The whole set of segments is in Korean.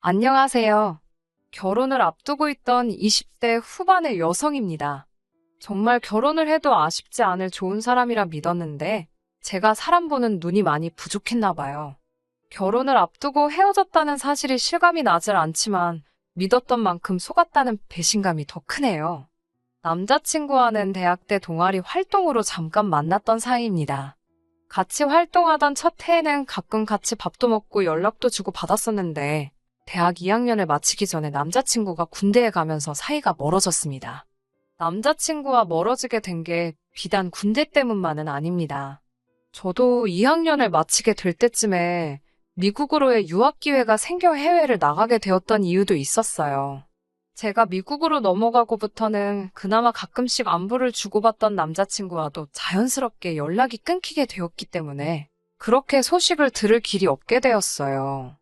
안녕하세요. 결혼을 앞두고 있던 20대 후반의 여성입니다. 정말 결혼을 해도 아쉽지 않을 좋은 사람이라 믿었는데 제가 사람 보는 눈이 많이 부족했나 봐요. 결혼을 앞두고 헤어졌다는 사실이 실감이 나질 않지만 믿었던 만큼 속았다는 배신감이 더 크네요. 남자친구와는 대학 때 동아리 활동으로 잠깐 만났던 사이입니다. 같이 활동하던 첫 해에는 가끔 같이 밥도 먹고 연락도 주고 받았었는데 대학 2학년을 마치기 전에 남자친구가 군대에 가면서 사이가 멀어졌습니다. 남자친구와 멀어지게 된 게 비단 군대 때문만은 아닙니다. 저도 2학년을 마치게 될 때쯤에 미국으로의 유학 기회가 생겨 해외를 나가게 되었던 이유도 있었어요. 제가 미국으로 넘어가고부터는 그나마 가끔씩 안부를 주고받던 남자친구와도 자연스럽게 연락이 끊기게 되었기 때문에 그렇게 소식을 들을 길이 없게 되었어요.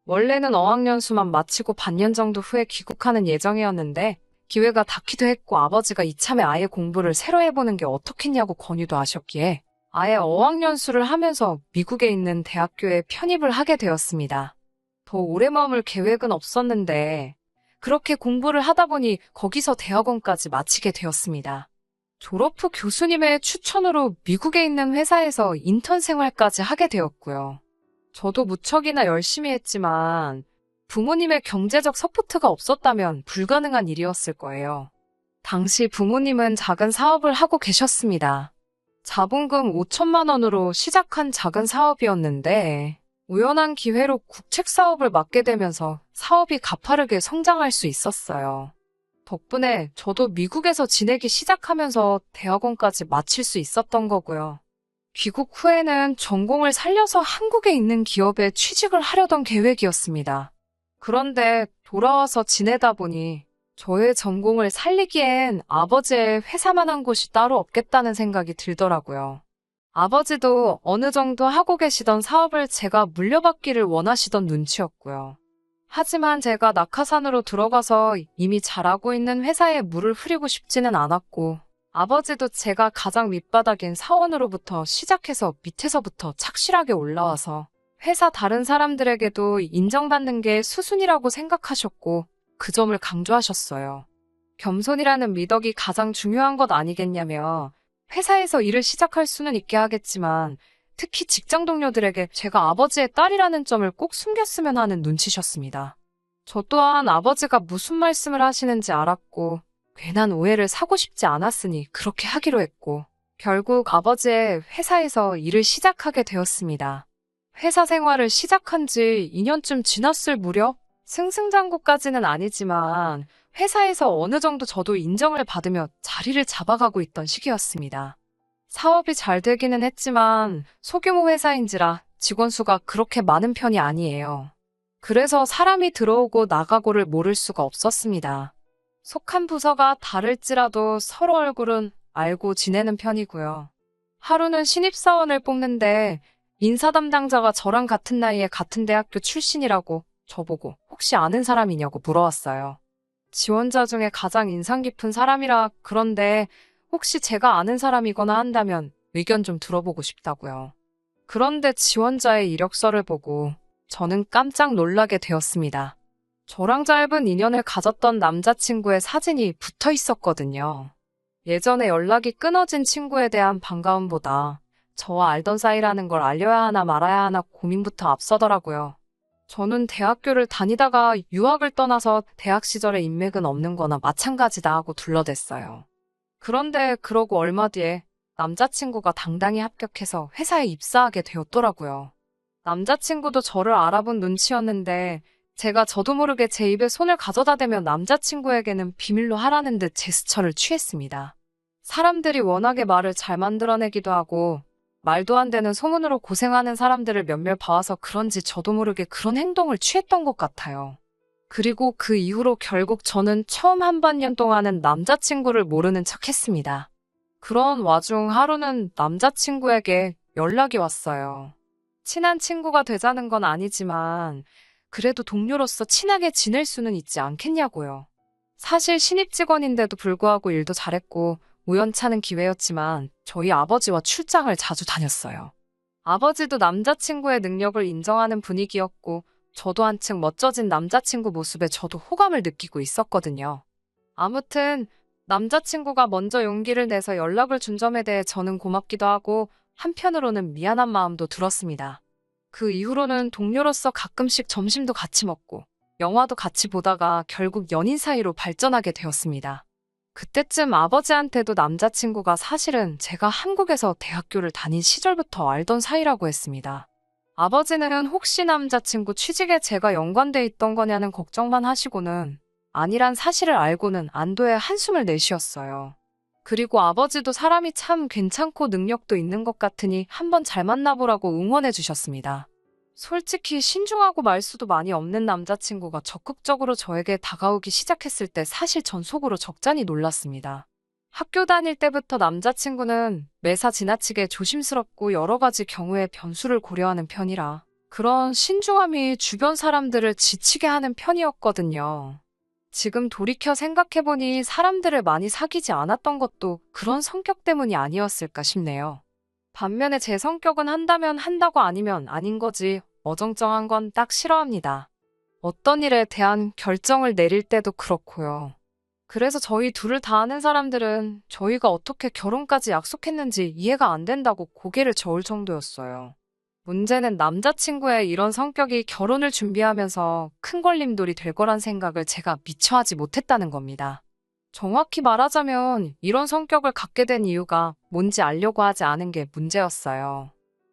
원래는 어학연수만 마치고 반년 정도 후에 귀국하는 예정이었는데 기회가 닿기도 했고 아버지가 이참에 아예 공부를 새로 해보는 게 어떻겠냐고 권유도 하셨기에 아예 어학연수를 하면서 미국에 있는 대학교에 편입을 하게 되었습니다. 더 오래 머물 계획은 없었는데 그렇게 공부를 하다 보니 거기서 대학원까지 마치게 되었습니다. 졸업 후 교수님의 추천으로 미국에 있는 회사에서 인턴 생활까지 하게 되었고요. 저도 무척이나 열심히 했지만 부모님의 경제적 서포트가 없었다면 불가능한 일이었을 거예요. 당시 부모님은 작은 사업을 하고 계셨습니다. 자본금 5천만 원으로 시작한 작은 사업이었는데 우연한 기회로 국책 사업을 맡게 되면서 사업이 가파르게 성장할 수 있었어요. 덕분에 저도 미국에서 지내기 시작하면서 대학원까지 마칠 수 있었던 거고요. 귀국 후에는 전공을 살려서 한국에 있는 기업에 취직을 하려던 계획이었습니다. 그런데 돌아와서 지내다 보니 저의 전공을 살리기엔 아버지의 회사만한 곳이 따로 없겠다는 생각이 들더라고요. 아버지도 어느 정도 하고 계시던 사업을 제가 물려받기를 원하시던 눈치였고요. 하지만 제가 낙하산으로 들어가서 이미 잘하고 있는 회사에 물을 흐리고 싶지는 않았고 아버지도 제가 가장 밑바닥인 사원으로부터 시작해서 밑에서부터 착실하게 올라와서 회사 다른 사람들에게도 인정받는 게 수순이라고 생각하셨고 그 점을 강조하셨어요. 겸손이라는 미덕이 가장 중요한 것 아니겠냐며 회사에서 일을 시작할 수는 있게 하겠지만 특히 직장 동료들에게 제가 아버지의 딸이라는 점을 꼭 숨겼으면 하는 눈치셨습니다. 저 또한 아버지가 무슨 말씀을 하시는지 알았고 괜한 오해를 사고 싶지 않았으니 그렇게 하기로 했고 결국 아버지의 회사에서 일을 시작하게 되었습니다. 회사 생활을 시작한 지 2년쯤 지났을 무렵 승승장구까지는 아니지만 회사에서 어느 정도 저도 인정을 받으며 자리를 잡아가고 있던 시기였습니다. 사업이 잘 되기는 했지만 소규모 회사인지라 직원 수가 그렇게 많은 편이 아니에요. 그래서 사람이 들어오고 나가고를 모를 수가 없었습니다. 속한 부서가 다를지라도 서로 얼굴은 알고 지내는 편이고요. 하루는 신입사원을 뽑는데 인사 담당자가 저랑 같은 나이에 같은 대학교 출신이라고 저보고 혹시 아는 사람이냐고 물어왔어요. 지원자 중에 가장 인상 깊은 사람이라 그런데 혹시 제가 아는 사람이거나 한다면 의견 좀 들어보고 싶다고요. 그런데 지원자의 이력서를 보고 저는 깜짝 놀라게 되었습니다. 저랑 짧은 인연을 가졌던 남자친구의 사진이 붙어 있었거든요. 예전에 연락이 끊어진 친구에 대한 반가움보다 저와 알던 사이라는 걸 알려야 하나 말아야 하나 고민부터 앞서더라고요. 저는 대학교를 다니다가 유학을 떠나서 대학 시절의 인맥은 없는 거나 마찬가지다 하고 둘러댔어요. 그런데 그러고 얼마 뒤에 남자친구가 당당히 합격해서 회사에 입사하게 되었더라고요. 남자친구도 저를 알아본 눈치였는데 제가 저도 모르게 제 입에 손을 가져다 대며 남자친구에게는 비밀로 하라는 듯 제스처를 취했습니다. 사람들이 워낙에 말을 잘 만들어내기도 하고 말도 안 되는 소문으로 고생하는 사람들을 몇몇 봐와서 그런지 저도 모르게 그런 행동을 취했던 것 같아요. 그리고 그 이후로 결국 저는 처음 한 반년 동안은 남자친구를 모르는 척 했습니다. 그런 와중 하루는 남자친구에게 연락이 왔어요. 친한 친구가 되자는 건 아니지만 그래도 동료로서 친하게 지낼 수는 있지 않겠냐고요. 사실 신입 직원인데도 불구하고 일도 잘했고 우연찮은 기회였지만 저희 아버지와 출장을 자주 다녔어요. 아버지도 남자친구의 능력을 인정하는 분위기였고 저도 한층 멋져진 남자친구 모습에 저도 호감을 느끼고 있었거든요. 아무튼 남자친구가 먼저 용기를 내서 연락을 준 점에 대해 저는 고맙기도 하고 한편으로는 미안한 마음도 들었습니다. 그 이후로는 동료로서 가끔씩 점심도 같이 먹고 영화도 같이 보다가 결국 연인 사이로 발전하게 되었습니다. 그때쯤 아버지한테도 남자친구가 사실은 제가 한국에서 대학교를 다닌 시절부터 알던 사이라고 했습니다. 아버지는 혹시 남자친구 취직에 제가 연관돼 있던 거냐는 걱정만 하시고는 아니란 사실을 알고는 안도의 한숨을 내쉬었어요. 그리고 아버지도 사람이 참 괜찮고 능력도 있는 것 같으니 한번 잘 만나보라고 응원해 주셨습니다. 솔직히 신중하고 말수도 많이 없는 남자친구가 적극적으로 저에게 다가오기 시작했을 때 사실 전 속으로 적잖이 놀랐습니다. 학교 다닐 때부터 남자친구는 매사 지나치게 조심스럽고 여러 가지 경우의 변수를 고려하는 편이라 그런 신중함이 주변 사람들을 지치게 하는 편이었거든요. 지금 돌이켜 생각해보니 사람들을 많이 사귀지 않았던 것도 그런 성격 때문이 아니었을까 싶네요. 반면에 제 성격은 한다면 한다고 아니면 아닌 거지 어정쩡한 건 딱 싫어합니다. 어떤 일에 대한 결정을 내릴 때도 그렇고요. 그래서 저희 둘을 다 아는 사람들은 저희가 어떻게 결혼까지 약속했는지 이해가 안 된다고 고개를 저을 정도였어요. 문제는 남자친구의 이런 성격이 결혼을 준비하면서 큰 걸림돌이 될 거란 생각을 제가 미처 하지 못했다는 겁니다. 정확히 말하자면 이런 성격을 갖게 된 이유가 뭔지 알려고 하지 않은 게 문제였어요.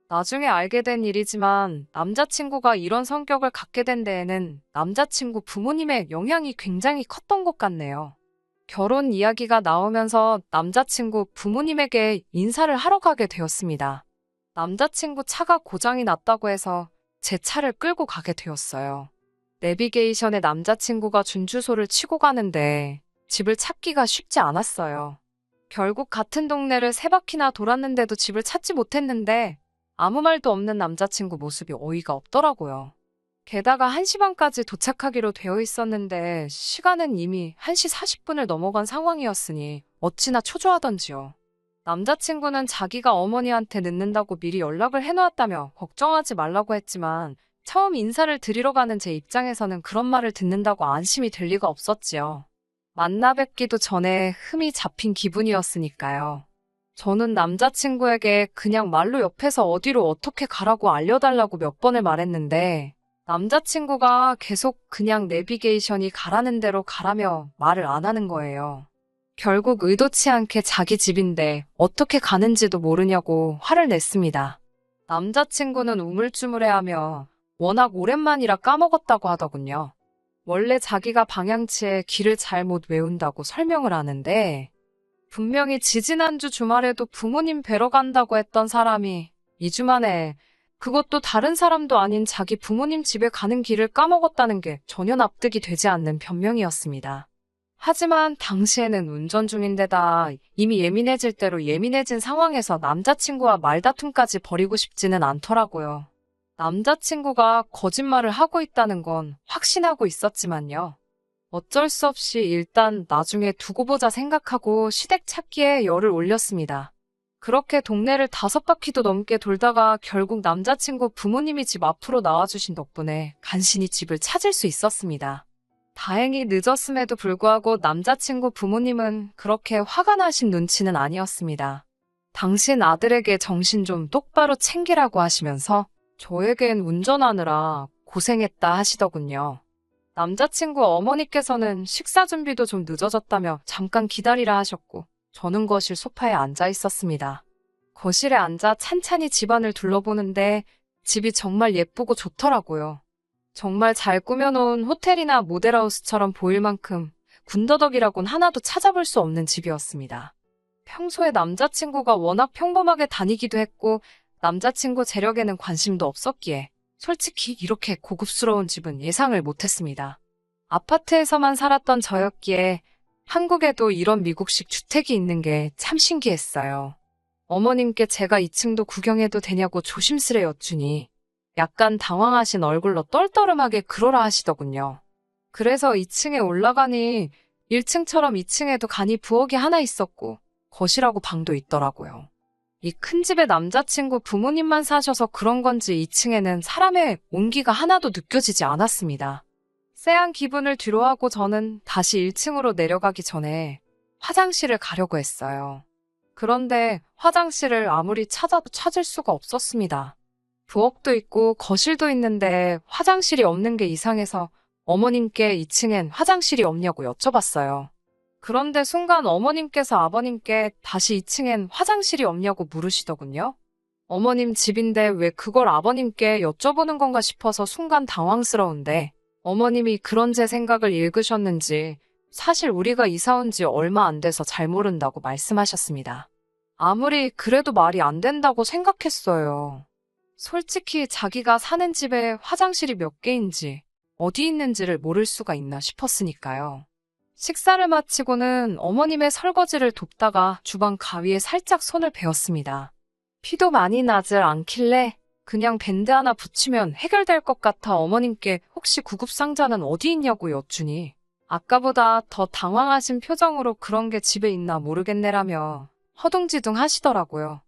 나중에 알게 된 일이지만 남자친구가 이런 성격을 갖게 된 데에는 남자친구 부모님의 영향이 굉장히 컸던 것 같네요. 결혼 이야기가 나오면서 남자친구 부모님에게 인사를 하러 가게 되었습니다. 남자친구 차가 고장이 났다고 해서 제 차를 끌고 가게 되었어요. 내비게이션에 남자친구가 준 주소를 치고 가는데 집을 찾기가 쉽지 않았어요. 결국 같은 동네를 3바퀴나 돌았는데도 집을 찾지 못했는데 아무 말도 없는 남자친구 모습이 어이가 없더라고요. 게다가 1시 반까지 도착하기로 되어 있었는데 시간은 이미 1시 40분을 넘어간 상황이었으니 어찌나 초조하던지요. 남자친구는 자기가 어머니한테 늦는다고 미리 연락을 해놓았다며 걱정하지 말라고 했지만 처음 인사를 드리러 가는 제 입장에서는 그런 말을 듣는다고 안심이 될 리가 없었지요. 만나 뵙기도 전에 흠이 잡힌 기분이었으니까요. 저는 남자친구에게 그냥 말로 옆에서 어디로 어떻게 가라고 알려달라고 몇 번을 말했는데 남자친구가 계속 그냥 내비게이션이 가라는 대로 가라며 말을 안 하는 거예요. 결국 의도치 않게 자기 집인데 어떻게 가는지도 모르냐고 화를 냈습니다. 남자친구는 우물쭈물해하며 워낙 오랜만이라 까먹었다고 하더군요. 원래 자기가 방향치에 길을 잘못 외운다고 설명을 하는데 분명히 지지난주 주말에도 부모님 뵈러 간다고 했던 사람이 2주 만에 그것도 다른 사람도 아닌 자기 부모님 집에 가는 길을 까먹었다는 게 전혀 납득이 되지 않는 변명이었습니다. 하지만 당시에는 운전 중인데다 이미 예민해질 대로 예민해진 상황에서 남자친구와 말다툼까지 벌이고 싶지는 않더라고요. 남자친구가 거짓말을 하고 있다는 건 확신하고 있었지만요. 어쩔 수 없이 일단 나중에 두고 보자 생각하고 시댁 찾기에 열을 올렸습니다. 그렇게 동네를 5바퀴도 넘게 돌다가 결국 남자친구 부모님이 집 앞으로 나와주신 덕분에 간신히 집을 찾을 수 있었습니다. 다행히 늦었음에도 불구하고 남자친구 부모님은 그렇게 화가 나신 눈치는 아니었습니다. 당신 아들에게 정신 좀 똑바로 챙기라고 하시면서 저에겐 운전하느라 고생했다 하시더군요. 남자친구 어머니께서는 식사 준비도 좀 늦어졌다며 잠깐 기다리라 하셨고 저는 거실 소파에 앉아 있었습니다. 거실에 앉아 찬찬히 집안을 둘러보는데 집이 정말 예쁘고 좋더라고요. 정말 잘 꾸며놓은 호텔이나 모델하우스처럼 보일 만큼 군더더기라곤 하나도 찾아볼 수 없는 집이었습니다. 평소에 남자친구가 워낙 평범하게 다니기도 했고 남자친구 재력에는 관심도 없었기에 솔직히 이렇게 고급스러운 집은 예상을 못했습니다. 아파트에서만 살았던 저였기에 한국에도 이런 미국식 주택이 있는 게 참 신기했어요. 어머님께 제가 2층도 구경해도 되냐고 조심스레 여쭈니 약간 당황하신 얼굴로 떨떠름하게 그러라 하시더군요. 그래서 2층에 올라가니 1층처럼 2층에도 간이 부엌이 하나 있었고 거실하고 방도 있더라고요. 이 큰 집에 남자친구 부모님만 사셔서 그런 건지 2층에는 사람의 온기가 하나도 느껴지지 않았습니다. 쎄한 기분을 뒤로하고 저는 다시 1층으로 내려가기 전에 화장실을 가려고 했어요. 그런데 화장실을 아무리 찾아도 찾을 수가 없었습니다. 부엌도 있고 거실도 있는데 화장실이 없는 게 이상해서 어머님께 2층엔 화장실이 없냐고 여쭤봤어요. 그런데 순간 어머님께서 아버님께 다시 2층엔 화장실이 없냐고 물으시더군요. 어머님 집인데 왜 그걸 아버님께 여쭤보는 건가 싶어서 순간 당황스러운데 어머님이 그런 제 생각을 읽으셨는지 사실 우리가 이사 온 지 얼마 안 돼서 잘 모른다고 말씀하셨습니다. 아무리 그래도 말이 안 된다고 생각했어요. 솔직히 자기가 사는 집에 화장실이 몇 개인지 어디 있는지를 모를 수가 있나 싶었으니까요. 식사를 마치고는 어머님의 설거지를 돕다가 주방 가위에 살짝 손을 베었습니다. 피도 많이 나질 않길래 그냥 밴드 하나 붙이면 해결될 것 같아 어머님께 혹시 구급상자는 어디 있냐고 여쭈니 아까보다 더 당황하신 표정으로 그런 게 집에 있나 모르겠네라며 허둥지둥 하시더라고요.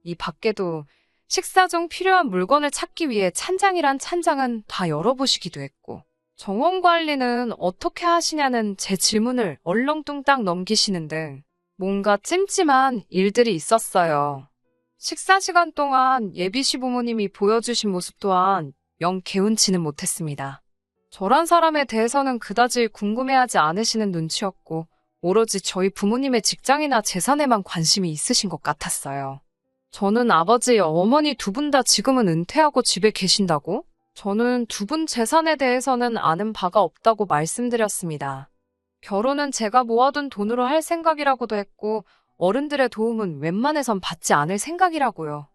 이 밖에도 식사 중 필요한 물건을 찾기 위해 찬장이란 찬장은 다 열어보시기도 했고 정원 관리는 어떻게 하시냐는 제 질문을 얼렁뚱땅 넘기시는 등 뭔가 찜찜한 일들이 있었어요. 식사 시간 동안 예비 시부모님이 보여주신 모습 또한 영 개운치는 못했습니다. 저란 사람에 대해서는 그다지 궁금해하지 않으시는 눈치였고 오로지 저희 부모님의 직장이나 재산에만 관심이 있으신 것 같았어요. 저는 아버지, 어머니 두 분 다 지금은 은퇴하고 집에 계신다고? 저는 두 분 재산에 대해서는 아는 바가 없다고 말씀드렸습니다. 결혼은 제가 모아둔 돈으로 할 생각이라고도 했고 어른들의 도움은 웬만해선 받지 않을 생각이라고요.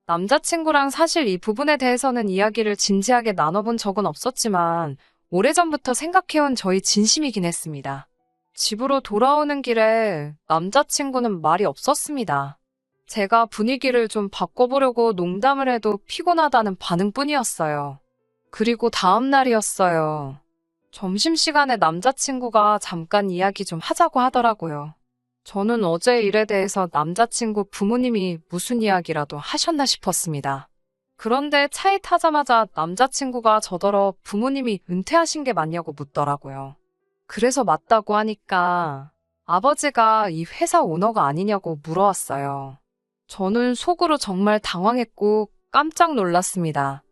남자친구랑 사실 이 부분에 대해서는 이야기를 진지하게 나눠본 적은 없었지만 오래전부터 생각해온 저희 진심이긴 했습니다. 집으로 돌아오는 길에 남자친구는 말이 없었습니다. 제가 분위기를 좀 바꿔보려고 농담을 해도 피곤하다는 반응뿐이었어요. 그리고 다음 날이었어요. 점심시간에 남자친구가 잠깐 이야기 좀 하자고 하더라고요. 저는 어제 일에 대해서 남자친구 부모님이 무슨 이야기라도 하셨나 싶었습니다. 그런데 차에 타자마자 남자친구가 저더러 부모님이 은퇴하신 게 맞냐고 묻더라고요. 그래서 맞다고 하니까 아버지가 이 회사 오너가 아니냐고 물어왔어요. 저는 속으로 정말 당황했고 깜짝 놀랐습니다.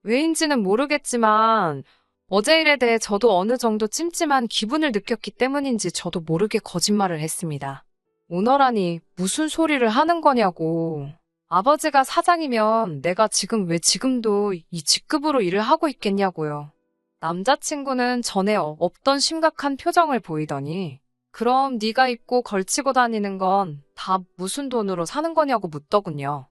왜인지는 모르겠지만 어제 일에 대해 저도 어느 정도 찜찜한 기분을 느꼈기 때문인지 저도 모르게 거짓말을 했습니다. 오너라니 무슨 소리를 하는 거냐고. 아버지가 사장이면 내가 지금 왜 지금도 이 직급으로 일을 하고 있겠냐고요. 남자친구는 전에 없던 심각한 표정을 보이더니 그럼 네가 입고 걸치고 다니는 건 다 무슨 돈으로 사는 거냐고 묻더군요.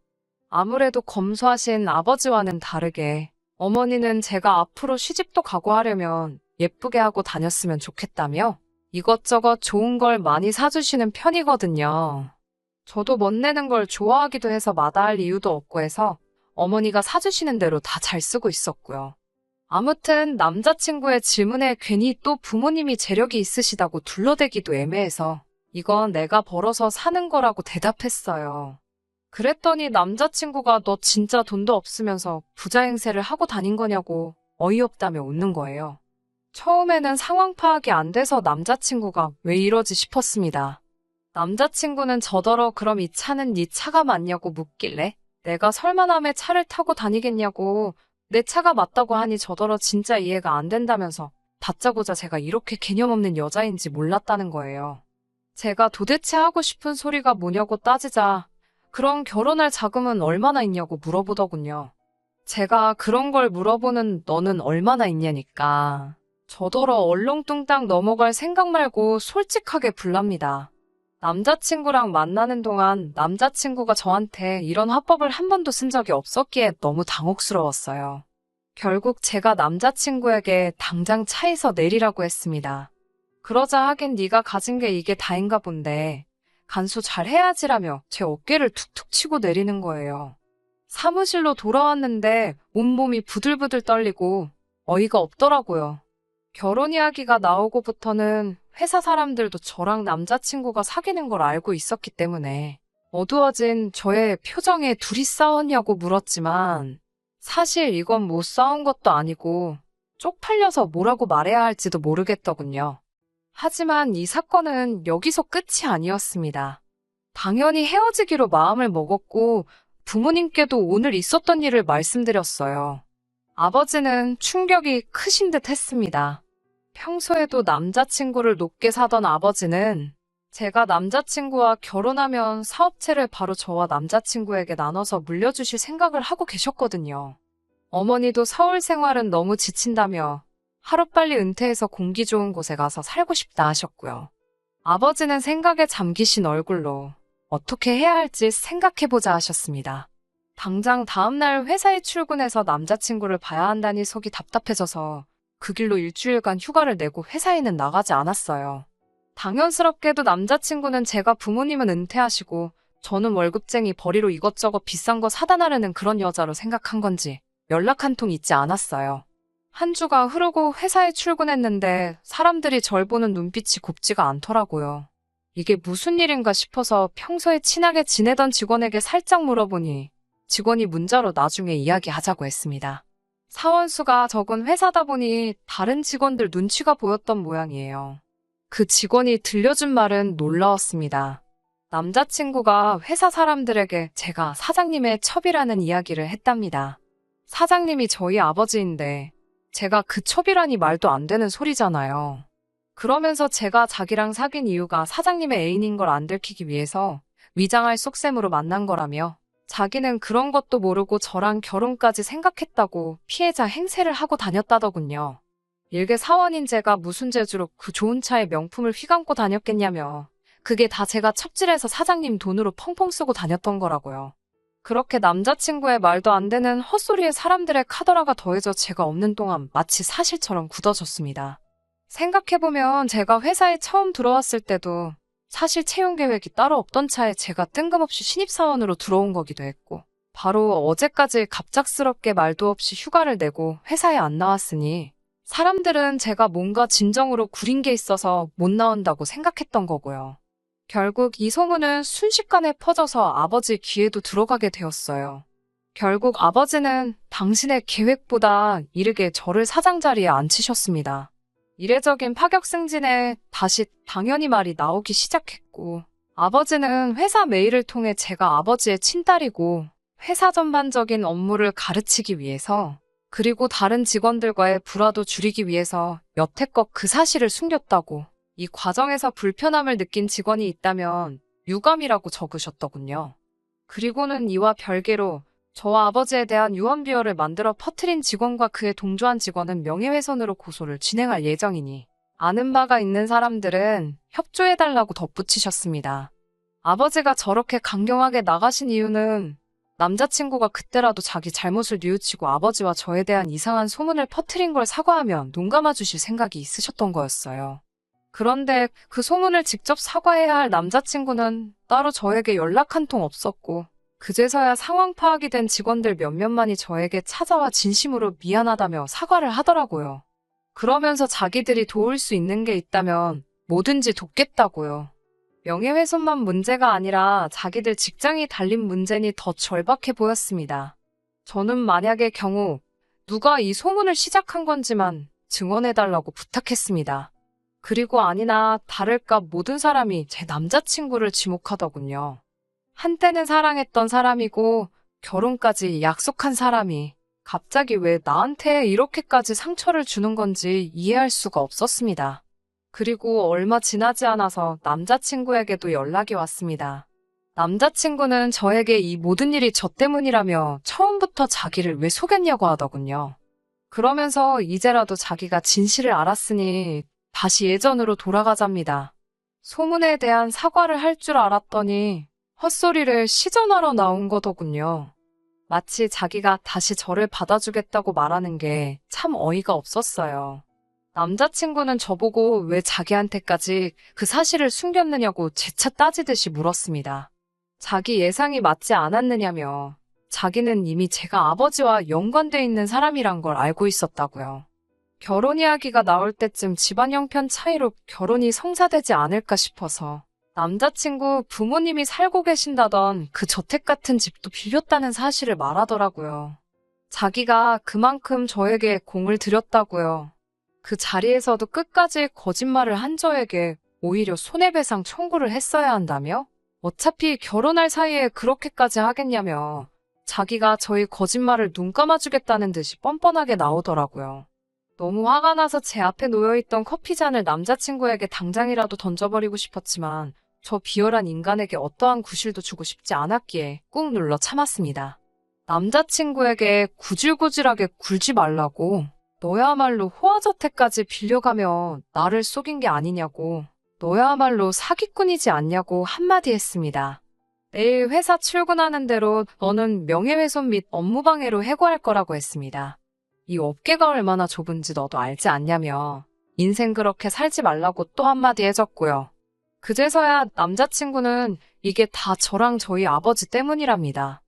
아무래도 검소하신 아버지와는 다르게 어머니는 제가 앞으로 시집도 가고 하려면 예쁘게 하고 다녔으면 좋겠다며 이것저것 좋은 걸 많이 사주시는 편이거든요. 저도 멋내는 걸 좋아하기도 해서 마다할 이유도 없고 해서 어머니가 사주시는 대로 다 잘 쓰고 있었고요. 아무튼 남자친구의 질문에 괜히 또 부모님이 재력이 있으시다고 둘러대기도 애매해서 이건 내가 벌어서 사는 거라고 대답했어요. 그랬더니 남자친구가 너 진짜 돈도 없으면서 부자 행세를 하고 다닌 거냐고 어이없다며 웃는 거예요. 처음에는 상황 파악이 안 돼서 남자친구가 왜 이러지 싶었습니다. 남자친구는 저더러 그럼 이 차는 네 차가 맞냐고 묻길래 내가 설마 남의 차를 타고 다니겠냐고 내 차가 맞다고 하니 저더러 진짜 이해가 안 된다면서 다짜고짜 제가 이렇게 개념 없는 여자인지 몰랐다는 거예요. 제가 도대체 하고 싶은 소리가 뭐냐고 따지자 그럼 결혼할 자금은 얼마나 있냐고 물어보더군요. 제가 그런 걸 물어보는 너는 얼마나 있냐니까. 저더러 얼렁뚱땅 넘어갈 생각 말고 솔직하게 불랍니다. 남자친구랑 만나는 동안 남자친구가 저한테 이런 화법을 한 번도 쓴 적이 없었기에 너무 당혹스러웠어요. 결국 제가 남자친구에게 당장 차에서 내리라고 했습니다. 그러자 하긴 네가 가진 게 이게 다인가 본데 간수 잘 해야지라며 제 어깨를 툭툭 치고 내리는 거예요. 사무실로 돌아왔는데 온몸이 부들부들 떨리고 어이가 없더라고요. 결혼 이야기가 나오고부터는 회사 사람들도 저랑 남자친구가 사귀는 걸 알고 있었기 때문에 어두워진 저의 표정에 둘이 싸웠냐고 물었지만 사실 이건 못 싸운 것도 아니고 쪽팔려서 뭐라고 말해야 할지도 모르겠더군요. 하지만 이 사건은 여기서 끝이 아니었습니다. 당연히 헤어지기로 마음을 먹었고 부모님께도 오늘 있었던 일을 말씀드렸어요. 아버지는 충격이 크신 듯 했습니다. 평소에도 남자친구를 높게 사던 아버지는 제가 남자친구와 결혼하면 사업체를 바로 저와 남자친구에게 나눠서 물려주실 생각을 하고 계셨거든요. 어머니도 서울 생활은 너무 지친다며 하루빨리 은퇴해서 공기 좋은 곳에 가서 살고 싶다 하셨고요. 아버지는 생각에 잠기신 얼굴로 어떻게 해야 할지 생각해보자 하셨습니다. 당장 다음날 회사에 출근해서 남자친구를 봐야 한다니 속이 답답해져서 그 길로 일주일간 휴가를 내고 회사에는 나가지 않았어요. 당연스럽게도 남자친구는 제가 부모님은 은퇴하시고 저는 월급쟁이 벌이로 이것저것 비싼 거 사다 나르는 그런 여자로 생각한 건지 연락 한 통 있지 않았어요. 한 주가 흐르고 회사에 출근했는데 사람들이 절 보는 눈빛이 곱지가 않더라고요. 이게 무슨 일인가 싶어서 평소에 친하게 지내던 직원에게 살짝 물어보니 직원이 문자로 나중에 이야기하자고 했습니다. 사원수가 적은 회사다 보니 다른 직원들 눈치가 보였던 모양이에요. 그 직원이 들려준 말은 놀라웠습니다. 남자친구가 회사 사람들에게 제가 사장님의 첩이라는 이야기를 했답니다. 사장님이 저희 아버지인데 제가 그 첩이라니 말도 안 되는 소리잖아요. 그러면서 제가 자기랑 사귄 이유가 사장님의 애인인 걸 안 들키기 위해서 위장할 속셈으로 만난 거라며 자기는 그런 것도 모르고 저랑 결혼까지 생각했다고 피해자 행세를 하고 다녔다더군요. 일개 사원인 제가 무슨 재주로 그 좋은 차에 명품을 휘감고 다녔겠냐며 그게 다 제가 첩질해서 사장님 돈으로 펑펑 쓰고 다녔던 거라고요. 그렇게 남자친구의 말도 안 되는 헛소리에 사람들의 카더라가 더해져 제가 없는 동안 마치 사실처럼 굳어졌습니다. 생각해보면 제가 회사에 처음 들어왔을 때도 사실 채용 계획이 따로 없던 차에 제가 뜬금없이 신입사원으로 들어온 거기도 했고 바로 어제까지 갑작스럽게 말도 없이 휴가를 내고 회사에 안 나왔으니 사람들은 제가 뭔가 진정으로 구린 게 있어서 못 나온다고 생각했던 거고요. 결국 이 소문은 순식간에 퍼져서 아버지 귀에도 들어가게 되었어요. 결국 아버지는 당신의 계획보다 이르게 저를 사장 자리에 앉히셨습니다. 이례적인 파격 승진에 다시 당연히 말이 나오기 시작했고 아버지는 회사 메일을 통해 제가 아버지의 친딸이고 회사 전반적인 업무를 가르치기 위해서 그리고 다른 직원들과의 불화도 줄이기 위해서 여태껏 그 사실을 숨겼다고 이 과정에서 불편함을 느낀 직원이 있다면 유감이라고 적으셨더군요. 그리고는 이와 별개로 저와 아버지에 대한 유언비어를 만들어 퍼뜨린 직원과 그에 동조한 직원은 명예훼손으로 고소를 진행할 예정이니 아는 바가 있는 사람들은 협조해달라고 덧붙이셨습니다. 아버지가 저렇게 강경하게 나가신 이유는 남자친구가 그때라도 자기 잘못을 뉘우치고 아버지와 저에 대한 이상한 소문을 퍼뜨린 걸 사과하면 눈 감아주실 생각이 있으셨던 거였어요. 그런데 그 소문을 직접 사과해야 할 남자친구는 따로 저에게 연락 한 통 없었고 그제서야 상황 파악이 된 직원들 몇몇만이 저에게 찾아와 진심으로 미안하다며 사과를 하더라고요. 그러면서 자기들이 도울 수 있는 게 있다면 뭐든지 돕겠다고요. 명예훼손만 문제가 아니라 자기들 직장이 달린 문제니 더 절박해 보였습니다. 저는 만약의 경우 누가 이 소문을 시작한 건지만 증언해달라고 부탁했습니다. 그리고 아니나 다를까 모든 사람이 제 남자친구를 지목하더군요. 한때는 사랑했던 사람이고 결혼까지 약속한 사람이 갑자기 왜 나한테 이렇게까지 상처를 주는 건지 이해할 수가 없었습니다. 그리고 얼마 지나지 않아서 남자친구에게도 연락이 왔습니다. 남자친구는 저에게 이 모든 일이 저 때문이라며 처음부터 자기를 왜 속였냐고 하더군요. 그러면서 이제라도 자기가 진실을 알았으니 다시 예전으로 돌아가잡니다. 소문에 대한 사과를 할 줄 알았더니 헛소리를 시전하러 나온 거더군요. 마치 자기가 다시 저를 받아주겠다고 말하는 게 참 어이가 없었어요. 남자친구는 저보고 왜 자기한테까지 그 사실을 숨겼느냐고 재차 따지듯이 물었습니다. 자기 예상이 맞지 않았느냐며 자기는 이미 제가 아버지와 연관돼 있는 사람이란 걸 알고 있었다고요. 결혼 이야기가 나올 때쯤 집안 형편 차이로 결혼이 성사되지 않을까 싶어서 남자친구 부모님이 살고 계신다던 그 저택 같은 집도 빌렸다는 사실을 말하더라고요. 자기가 그만큼 저에게 공을 들였다고요. 그 자리에서도 끝까지 거짓말을 한 저에게 오히려 손해배상 청구를 했어야 한다며? 어차피 결혼할 사이에 그렇게까지 하겠냐며 자기가 저희 거짓말을 눈 감아주겠다는 듯이 뻔뻔하게 나오더라고요. 너무 화가 나서 제 앞에 놓여있던 커피잔을 남자친구에게 당장이라도 던져버리고 싶었지만 저 비열한 인간에게 어떠한 구실도 주고 싶지 않았기에 꾹 눌러 참았습니다. 남자친구에게 구질구질하게 굴지 말라고, 너야말로 호화저택까지 빌려가며 나를 속인 게 아니냐고, 너야말로 사기꾼이지 않냐고 한마디 했습니다. 내일 회사 출근하는 대로 너는 명예훼손 및 업무방해로 해고할 거라고 했습니다. 이 업계가 얼마나 좁은지 너도 알지 않냐며 인생 그렇게 살지 말라고 또 한마디 해줬고요. 그제서야 남자친구는 이게 다 저랑 저희 아버지 때문이랍니다.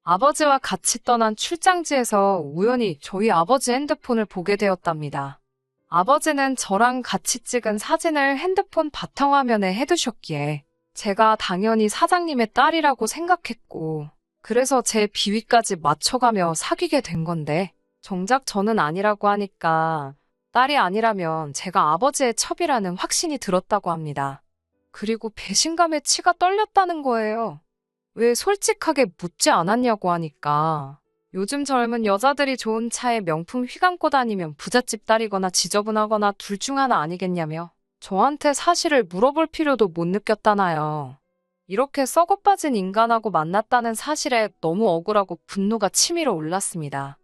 아버지와 같이 떠난 출장지에서 우연히 저희 아버지 핸드폰을 보게 되었답니다. 아버지는 저랑 같이 찍은 사진을 핸드폰 바탕화면에 해두셨기에 제가 당연히 사장님의 딸이라고 생각했고, 그래서 제 비위까지 맞춰가며 사귀게 된 건데, 정작 저는 아니라고 하니까 딸이 아니라면 제가 아버지의 첩이라는 확신이 들었다고 합니다. 그리고 배신감에 치가 떨렸다는 거예요. 왜 솔직하게 묻지 않았냐고 하니까 요즘 젊은 여자들이 좋은 차에 명품 휘감고 다니면 부잣집 딸이거나 지저분하거나 둘 중 하나 아니겠냐며 저한테 사실을 물어볼 필요도 못 느꼈다나요. 이렇게 썩어빠진 인간하고 만났다는 사실에 너무 억울하고 분노가 치밀어 올랐습니다.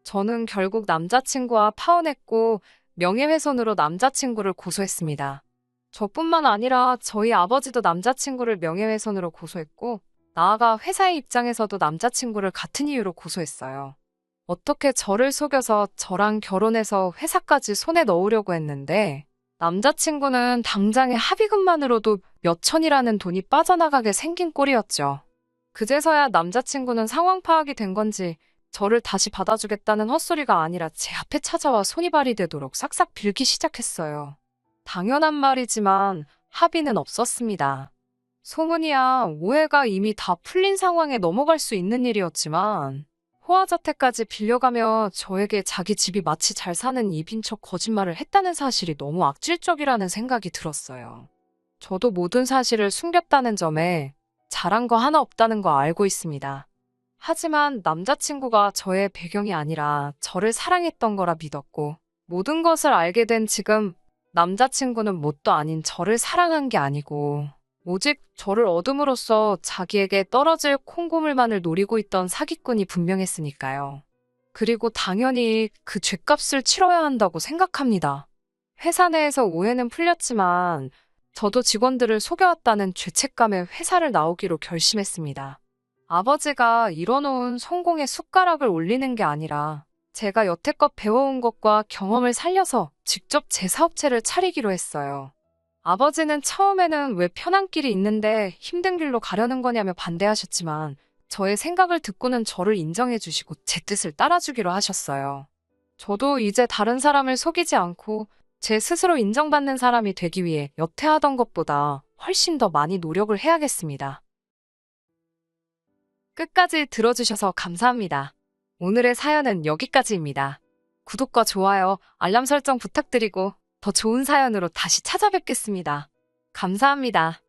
저는 결국 남자친구와 파혼했고 명예훼손으로 남자친구를 고소했습니다. 저뿐만 아니라 저희 아버지도 남자친구를 명예훼손으로 고소했고 나아가 회사의 입장에서도 남자친구를 같은 이유로 고소했어요. 어떻게 저를 속여서 저랑 결혼해서 회사까지 손에 넣으려고 했는데 남자친구는 당장의 합의금만으로도 몇 천이라는 돈이 빠져나가게 생긴 꼴이었죠. 그제서야 남자친구는 상황 파악이 된 건지 저를 다시 받아주겠다는 헛소리가 아니라 제 앞에 찾아와 손이 발이 되도록 싹싹 빌기 시작했어요. 당연한 말이지만 합의는 없었습니다. 소문이야 오해가 이미 다 풀린 상황에 넘어갈 수 있는 일이었지만 호화저택까지 빌려가며 저에게 자기 집이 마치 잘 사는 입인 척 거짓말을 했다는 사실이 너무 악질적이라는 생각이 들었어요. 저도 모든 사실을 숨겼다는 점에 잘한 거 하나 없다는 거 알고 있습니다. 하지만 남자친구가 저의 배경이 아니라 저를 사랑했던 거라 믿었고 모든 것을 알게 된 지금 남자친구는 뭣도 아닌 저를 사랑한 게 아니고 오직 저를 얻음으로써 자기에게 떨어질 콩고물만을 노리고 있던 사기꾼이 분명했으니까요. 그리고 당연히 그 죗값을 치러야 한다고 생각합니다. 회사 내에서 오해는 풀렸지만 저도 직원들을 속여왔다는 죄책감에 회사를 나오기로 결심했습니다. 아버지가 이뤄놓은 성공의 숟가락을 올리는 게 아니라 제가 여태껏 배워온 것과 경험을 살려서 직접 제 사업체를 차리기로 했어요. 아버지는 처음에는 왜 편한 길이 있는데 힘든 길로 가려는 거냐며 반대하셨지만 저의 생각을 듣고는 저를 인정해 주시고 제 뜻을 따라주기로 하셨어요. 저도 이제 다른 사람을 속이지 않고 제 스스로 인정받는 사람이 되기 위해 여태 하던 것보다 훨씬 더 많이 노력을 해야겠습니다. 끝까지 들어주셔서 감사합니다. 오늘의 사연은 여기까지입니다. 구독과 좋아요, 알람 설정 부탁드리고 더 좋은 사연으로 다시 찾아뵙겠습니다. 감사합니다.